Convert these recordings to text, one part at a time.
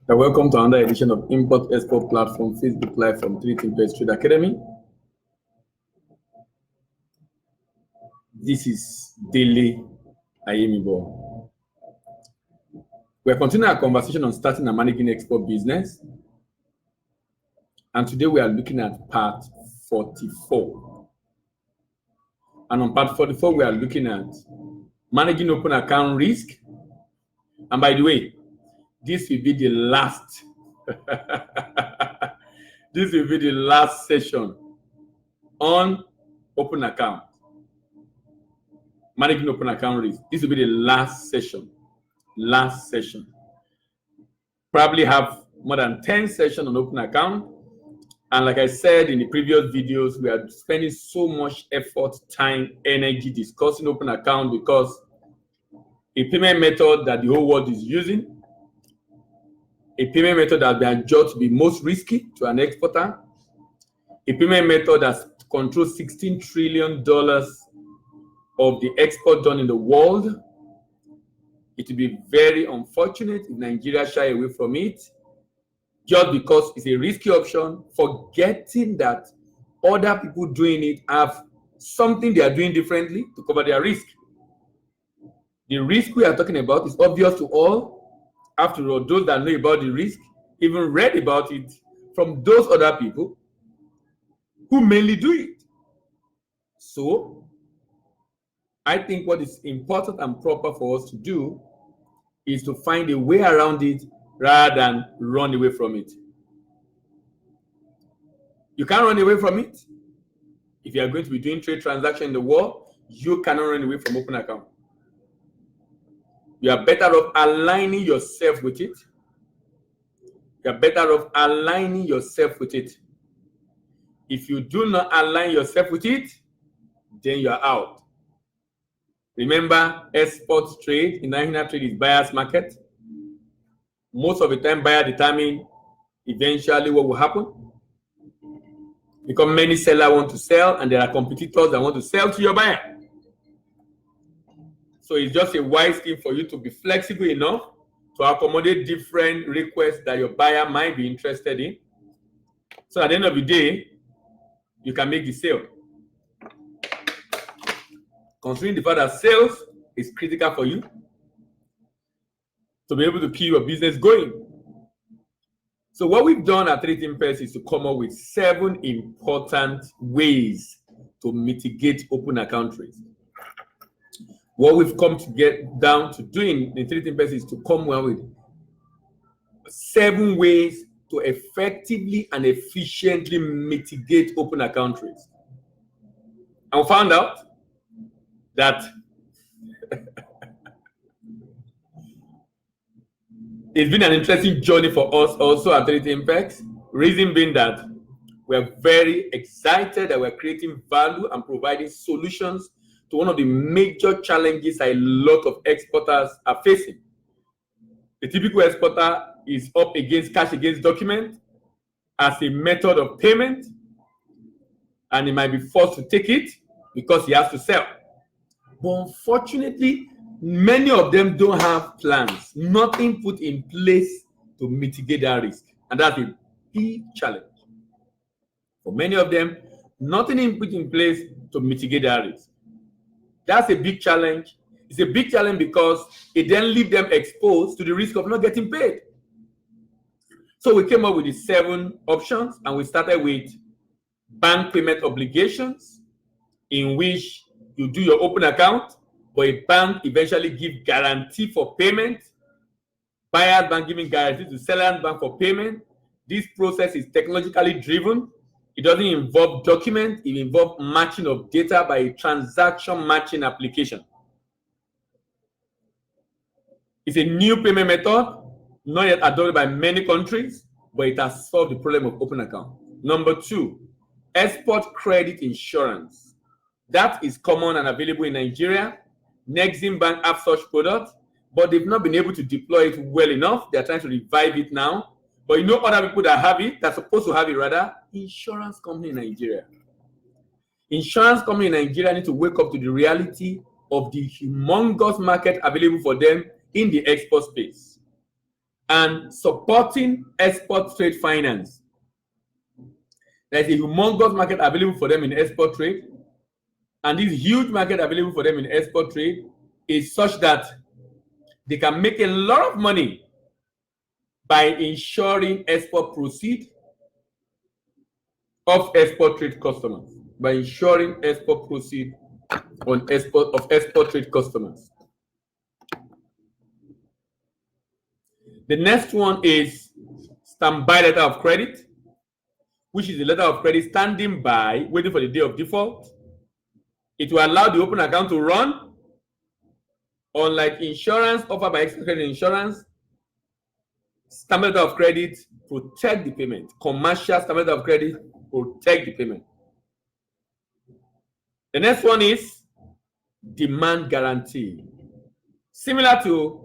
Welcome to another edition of Import Export Platform Facebook Live from 3Timpers Trade Academy. This is Daily Ayemibo. We're continuing our conversation on starting and managing export business. And today we are looking at part 44. And on part 44, we are looking at managing open account risk. And by the way, this will be the last this will be the last session on open account, managing open account risk. This will be the last session. Probably have more than 10 sessions on open account. And like I said in the previous videos, we are spending so much effort, time, energy discussing open account because a payment method that the whole world is using, a payment method that they are judged to be most risky to an exporter, a payment method that controls $16 trillion of the export done in the world. It will be very unfortunate if Nigeria shy away from it just because it's a risky option, forgetting that other people doing it have something they are doing differently to cover their risk. The risk we are talking about is obvious to all. After all, those that know about the risk even read about it from those other people who mainly do it. So, I think what is important and proper for us to do is to find a way around it rather than run away from it. You can't run away from it. If you are going to be doing trade transactions in the world, you cannot run away from open account. You are better off aligning yourself with it. You are better off aligning yourself with it. If you do not align yourself with it, then you are out. Remember, export trade, international trade is buyer's market. Most of the time, buyer determine eventually what will happen. Because many sellers want to sell and there are competitors that want to sell to your buyer. So it's just a wise thing for you to be flexible enough to accommodate different requests that your buyer might be interested in. So at the end of the day, you can make the sale. Considering the fact that sales is critical for you to be able to keep your business going. So what we've done at 3Timpers is to come up with 7 important ways to mitigate open account risk. What we've come to get down to doing in 3Timpers is to come up with 7 ways to effectively and efficiently mitigate open account risk. And we found out that it's been an interesting journey for us also at 3Timpers. Reason being that we're very excited that we're creating value and providing solutions to one of the major challenges a lot of exporters are facing. The typical exporter is up against cash against document as a method of payment, and he might be forced to take it because he has to sell. But unfortunately, many of them don't have plans, nothing put in place to mitigate that risk. And that's a big challenge. For many of them, nothing put in place to mitigate that risk. That's a big challenge. It's a big challenge because it then leaves them exposed to the risk of not getting paid. So we came up with the 7 options, and we started with bank payment obligations, in which you do your open account, but a bank eventually give guarantee for payment. Buyer's bank giving guarantee to seller's bank for payment. This process is technologically driven. It doesn't involve document. It involves matching of data by a transaction matching application. It's a new payment method, not yet adopted by many countries, but it has solved the problem of open account. Number 2, export credit insurance. That is common and available in Nigeria. Nexim Bank have such products, but they've not been able to deploy it well enough. They're trying to revive it now. But you know other people that have it, that's supposed to have it rather, insurance company in Nigeria. Insurance company in Nigeria need to wake up to the reality of the humongous market available for them in the export space. and supporting export trade finance. There's a humongous market available for them in export trade, and this huge market available for them in export trade is such that they can make a lot of money by ensuring export proceeds of export trade customers, by ensuring export proceeds on export trade customers. The next one is standby letter of credit, which is a letter of credit standing by, waiting for the day of default. It will allow the open account to run. Unlike insurance offered by Export Credit Insurance, standby letter of credit protect the payment. Commercial standby letter of credit protect the payment. The next one is demand guarantee. Similar to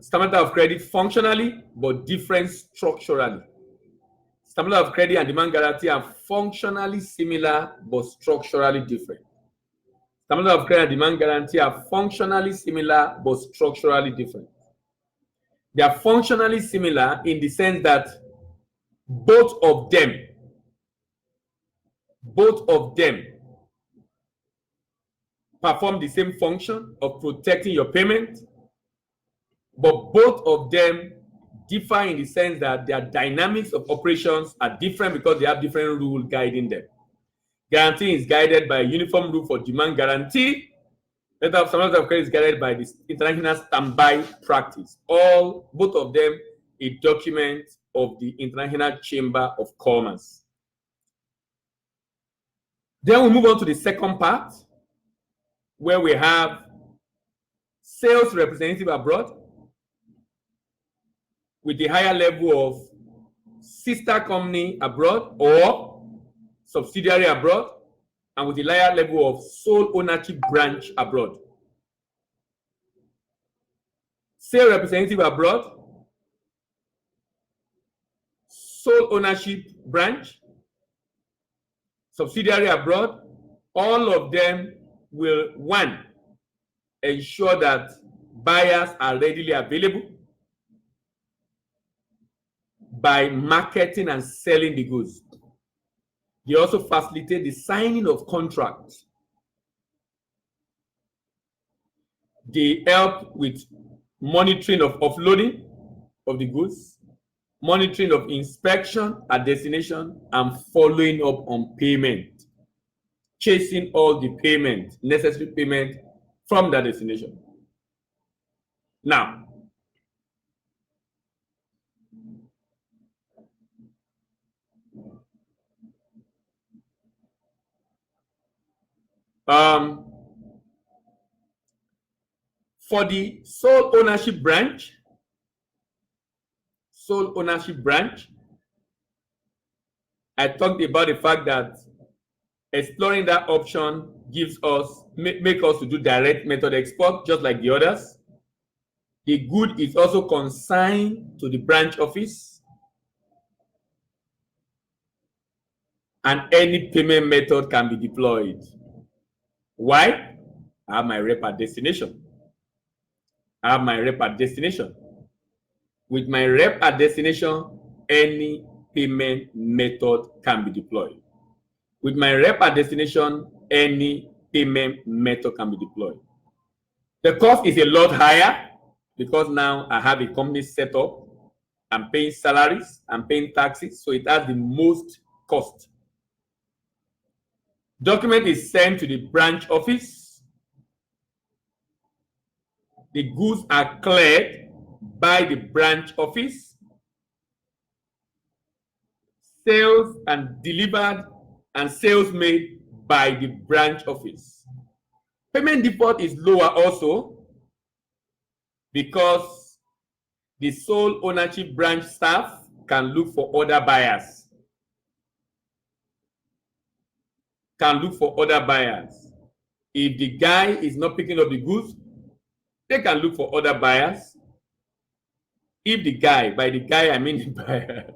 standby letter of credit functionally, but different structurally. Standby letter of credit and demand guarantee are functionally similar, but structurally different. Standby letter of credit and demand guarantee are functionally similar, but structurally different. They are functionally similar in the sense that both of them perform the same function of protecting your payment, but both of them differ in the sense that their dynamics of operations are different because they have different rules guiding them. Guarantee is guided by a uniform rule for demand guarantee. Letter of standby letter of credit is guided by the international standby practice. Both of them a document of the International Chamber of Commerce. Then we move on to the second part, where we have sales representative abroad with the higher level of sister company abroad or subsidiary abroad, and with the higher level of sole ownership branch abroad. Sales representative abroad, sole ownership branch, subsidiary abroad, all of them will, one, ensure that buyers are readily available by marketing and selling the goods. They also facilitate the signing of contracts. They help with monitoring of offloading of the goods, monitoring of inspection at destination, and following up on payment, chasing all the payment, necessary payment from that destination. Now, for the sole ownership branch, I talked about the fact that exploring that option gives us, make us to do direct method export just like the others. The good is also consigned to the branch office, and any payment method can be deployed. Why? I have my rep at destination. With my rep at destination, any payment method can be deployed. With my rep at destination, any payment method can be deployed. The cost is a lot higher because now I have a company set up. I'm paying salaries, I'm paying taxes, so it has the most cost. Document is sent to the branch office. The goods are cleared by the branch office. Sales and delivered and sales made by the branch office. Payment default is lower also because the sole ownership branch staff can look for other buyers. If the guy is not picking up the goods, they can look for other buyers. If the guy, by the guy I mean the buyer,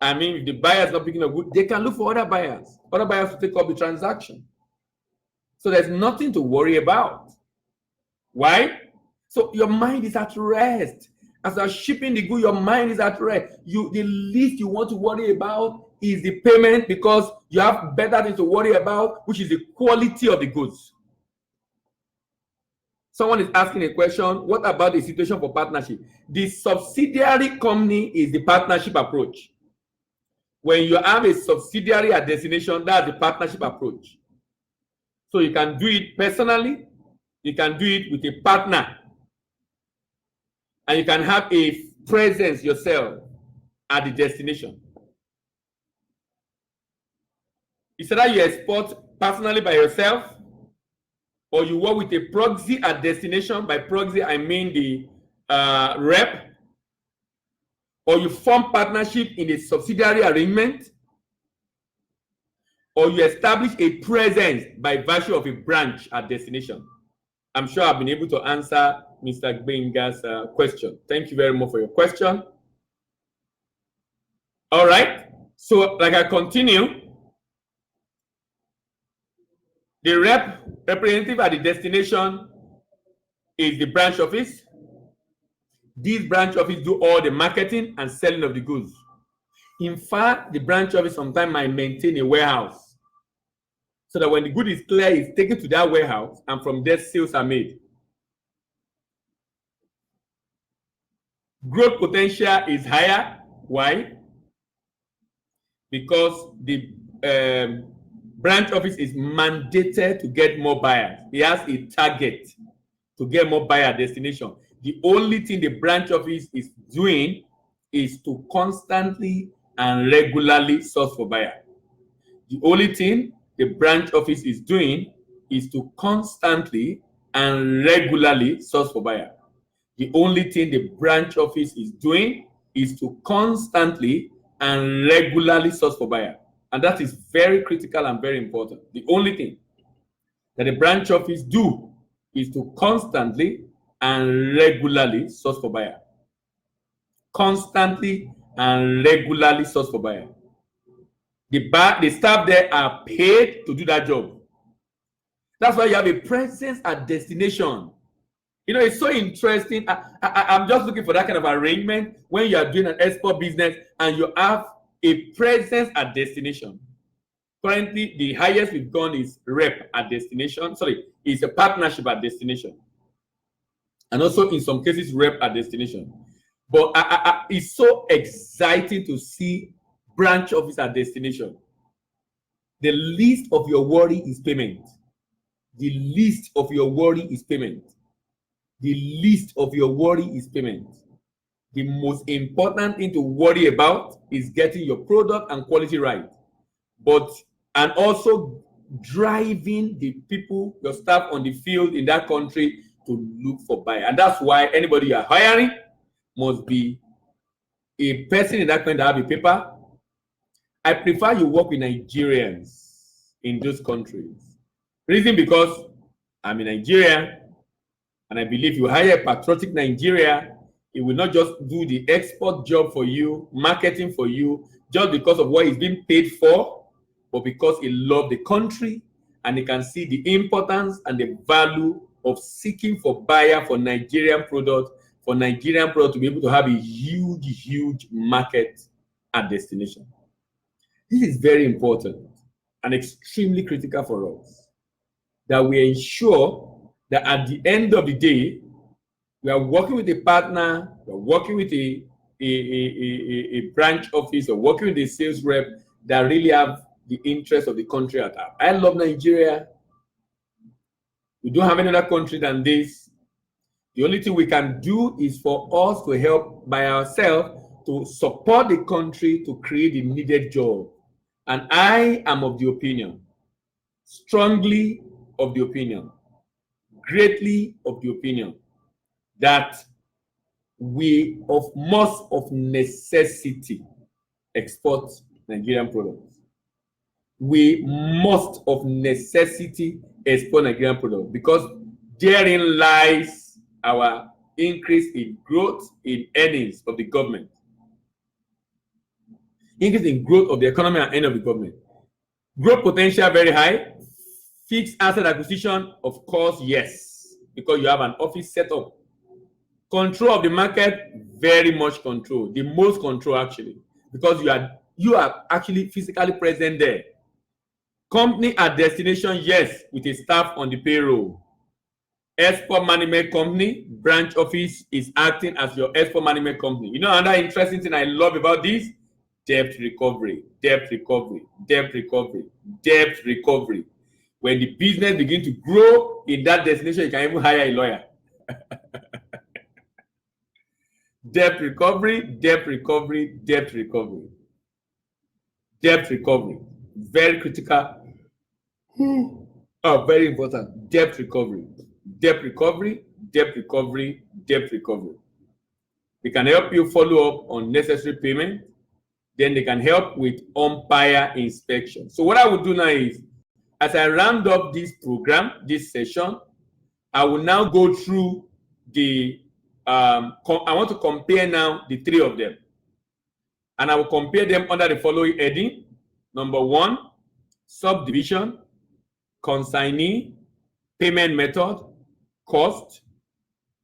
if the buyer is not picking up goods, they can look for other buyers to take up the transaction. So there's nothing to worry about. Why? So your mind is at rest As you're shipping the good, your mind is at rest. The least you want to worry about is the payment, because you have better things to worry about, which is the quality of the goods. Someone is asking a question, what about the situation for partnership? The subsidiary company is the partnership approach. When you have a subsidiary at destination, that's the partnership approach. So you can do it personally, you can do it with a partner, and you can have a presence yourself at the destination. It's either you export personally by yourself, or you work with a proxy at destination. By proxy, I mean the rep, or you form partnership in a subsidiary arrangement, or you establish a presence by virtue of a branch at destination. I'm sure I've been able to answer Mr. Gbenga's question. Thank you very much for your question. All right. So, like I continue, the representative at the destination is the branch office. This branch office do all the marketing and selling of the goods. In fact, the branch office sometimes might maintain a warehouse, so that when the good is clear, it's taken to that warehouse, and from there sales are made. Growth potential is higher. Why? Because the branch office is mandated to get more buyers. It has a target to get more buyer destination. The only thing the branch office is doing is to constantly and regularly source for buyer. The only thing the branch office is doing is to constantly and regularly source for buyer. The only thing the branch office is doing is to constantly and regularly source for buyer. And that is very critical and very important. The only thing that the branch office do is to constantly and regularly source for buyer. Constantly and regularly source for buyer. The staff there are paid to do that job. That's why you have a presence at destination. You know, it's so interesting. I'm just looking for that kind of arrangement when you are doing an export business and you have a presence at destination. Currently, the highest we've gone is rep at destination. Sorry, it's a partnership at destination. And also in some cases, rep at destination. But it's so exciting to see branch office at destination. The least of your worry is payment. The least of your worry is payment. The least of your worry is payment. The most important thing to worry about is getting your product and quality right. And also driving the people, your staff on the field in that country to look for buyer. And that's why anybody you are hiring must be a person in that country that have a paper. I prefer you work with Nigerians in those countries. Reason because I'm in Nigeria, and I believe you hire a patriotic Nigeria, it will not just do the export job for you, marketing for you, just because of what he's being paid for, but because he loves the country and he can see the importance and the value of seeking for buyer for Nigerian product, to be able to have a huge, huge market at destination. This is very important and extremely critical for us, that we ensure that at the end of the day, we are working with a partner, we are working with a branch office, or working with a sales rep that really have the interest of the country at heart. I love Nigeria. We don't have any other country than this. The only thing we can do is for us to help by ourselves to support the country to create the needed job. And I am of the opinion, strongly of the opinion, greatly of the opinion, that we must of necessity export Nigerian products. We must of necessity export Nigerian products, because therein lies our increase in growth in earnings of the government. Increase in growth of the economy and end of the government. Growth potential very high. Fixed asset acquisition, of course, yes, because you have an office set up. Control of the market, very much control, the most control actually, because you are actually physically present there. Company at destination, yes, with a staff on the payroll. Export management company, branch office is acting as your export management company. You know, another interesting thing I love about this, debt recovery, debt recovery, debt recovery, debt recovery. When the business begins to grow in that destination, you can even hire a lawyer. Debt recovery, debt recovery, debt recovery. Debt recovery, very critical. Oh, very important. Debt recovery, debt recovery, debt recovery, debt recovery. They can help you follow up on necessary payment. Then they can help with umpire inspection. So what I will do now is, as I round up this program, this session, I will now go through the, I want to compare now the three of them. And I will compare them under the following heading. Number one, subdivision, consignee, payment method, cost,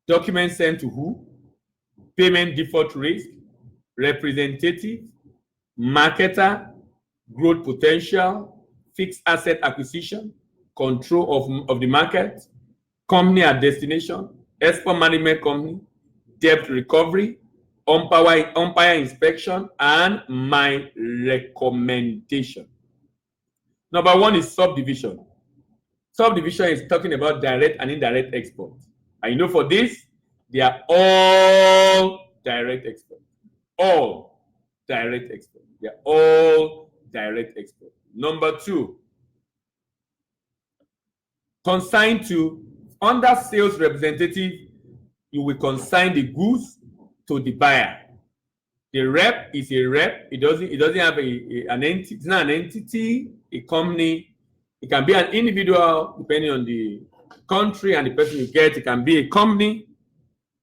document sent to who, payment default risk, representative, marketer, growth potential, fixed asset acquisition, control of the market, company at destination, export management company, debt recovery, umpire inspection, and my recommendation. Number one is subdivision. Subdivision is talking about direct and indirect export. And you know, for this, they are all direct export. All direct export. They are all direct export. Number two, consign to, under sales representative, you will consign the goods to the buyer. The rep is a rep. It doesn't have an entity. It's not an entity, a company. It can be an individual depending on the country and the person you get. It can be a company,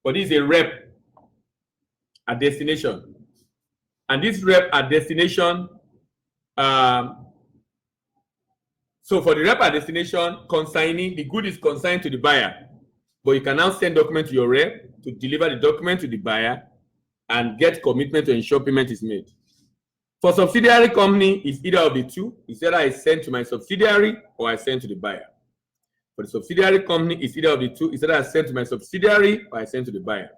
but it's a rep at destination. And this rep at destination, so for the rep at destination, consigning, the good is consigned to the buyer. But you can now send document to your rep to deliver the document to the buyer and get commitment to ensure payment is made. For subsidiary company, it's either of the two. It's either I send to my subsidiary or I send to the buyer. For the subsidiary company, it's either of the two. It's either I send to my subsidiary or I send to the buyer.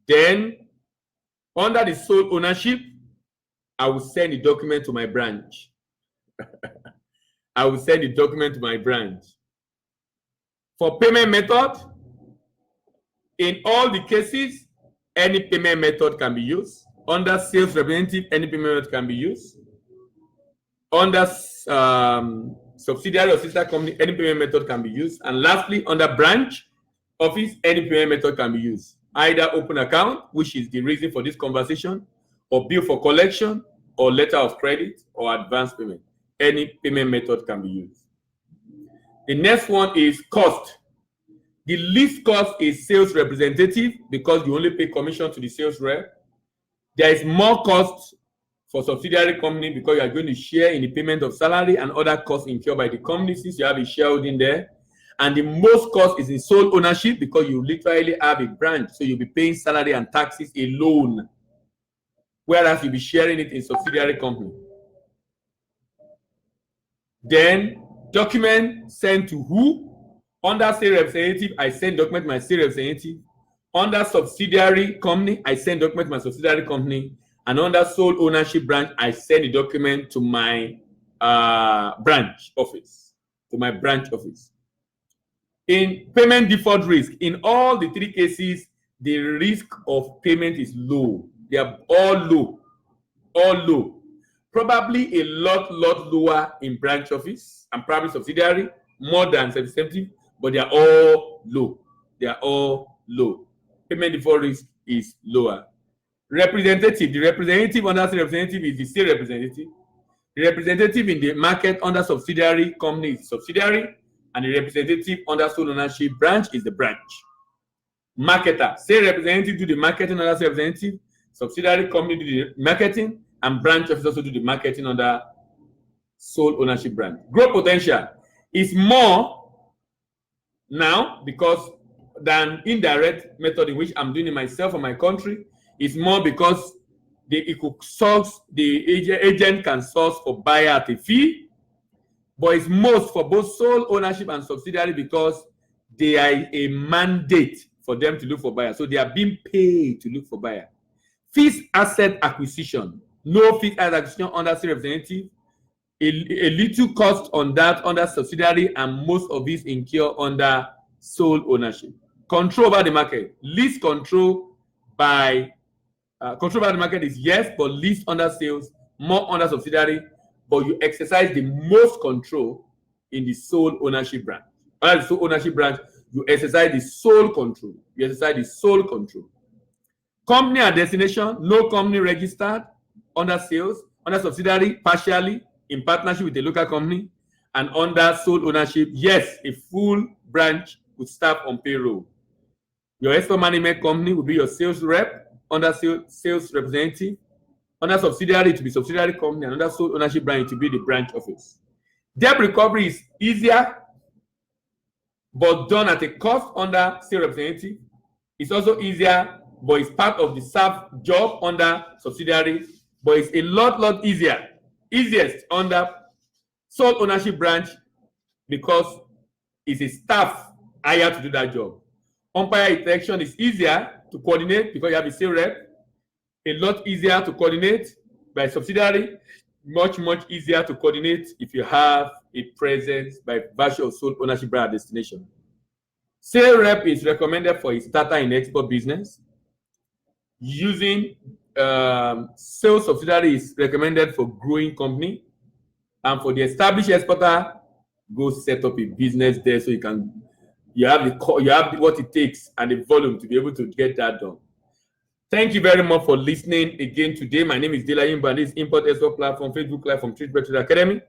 Then, under the sole ownership, I will send the document to my branch. I will send the document to my branch. For payment method, in all the cases, any payment method can be used. Under sales representative, any payment method can be used. Under subsidiary or sister company, any payment method can be used. And lastly, under branch office, any payment method can be used. Either open account, which is the reason for this conversation, or bill for collection, or letter of credit, or advance payment. Any payment method can be used. The next one is cost. The least cost is sales representative because you only pay commission to the sales rep. There is more cost for subsidiary company because you are going to share in the payment of salary and other costs incurred by the company since you have a shareholding there. And the most cost is in sole ownership because you literally have a branch. So you'll be paying salary and taxes alone, whereas you'll be sharing it in subsidiary company. Then document sent to who? Under sales representative, I send document to my sales representative. Under subsidiary company, I send document to my subsidiary company. And under sole ownership branch, I send the document to my branch office. In payment default risk, in all the three cases, the risk of payment is low. They are all low. All low. Probably a lot lower in branch office and probably subsidiary, more than representative, but they are all low. They are all low. Payment default risk is lower. Representative, the representative under sales representative is the sales representative. The representative in the market under subsidiary company is subsidiary, and the representative under sole ownership branch is the branch. Marketer, sales representative do the marketing under sales representative, subsidiary company do the marketing, and branch office also do the marketing under sole ownership branch. Growth potential is more now because than indirect method in which I'm doing it myself or my country. It's more because it could source, the agent can source for buyer at a fee, but it's most for both sole ownership and subsidiary because they are a mandate for them to look for buyer. So they are being paid to look for buyer. Fixed asset acquisition, no fixed asset acquisition under sales representative. A little cost on that under subsidiary, and most of these incur under sole ownership. Control over the market, least control by control over the market is yes, but least under sales, more under subsidiary, but you exercise the most control in the sole ownership branch. Under the sole ownership branch, you exercise the sole control. You exercise the sole control. Company and destination, no company registered under sales, under subsidiary, partially in partnership with a local company, and under sole ownership, yes, a full branch with staff on payroll. Your export management company will be your sales rep, under sales representative, under subsidiary to be subsidiary company, and under sole ownership branch to be the branch office. Debt recovery is easier, but done at a cost under sales representative. It's also easier, but it's part of the staff job under subsidiary, but it's a lot easiest under sole ownership branch because it's a staff hired to do that job. Umpire interaction is easier to coordinate because you have a sales rep. A lot easier to coordinate by subsidiary. Much easier to coordinate if you have a presence by virtue of sole ownership brand destination. Sales rep is recommended for a starter in export business. Using sales subsidiary is recommended for growing company, and for the established exporter, go set up a business there so you have what it takes and the volume to be able to get that done. Thank you very much for listening again today. My name is Dela Yimba. This Import Export Platform, Facebook Live from Treatment Academy.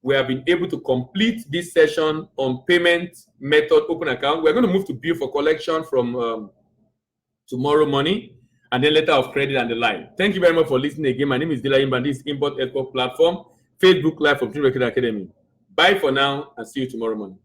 We have been able to complete this session on payment method open account. We're going to move to bill for collection from tomorrow morning, and then letter of credit and the line. Thank you very much for listening again. My name is Dela Yimba. This Import Export Platform, Facebook Live from Treatment Academy. Bye for now, and see you tomorrow morning.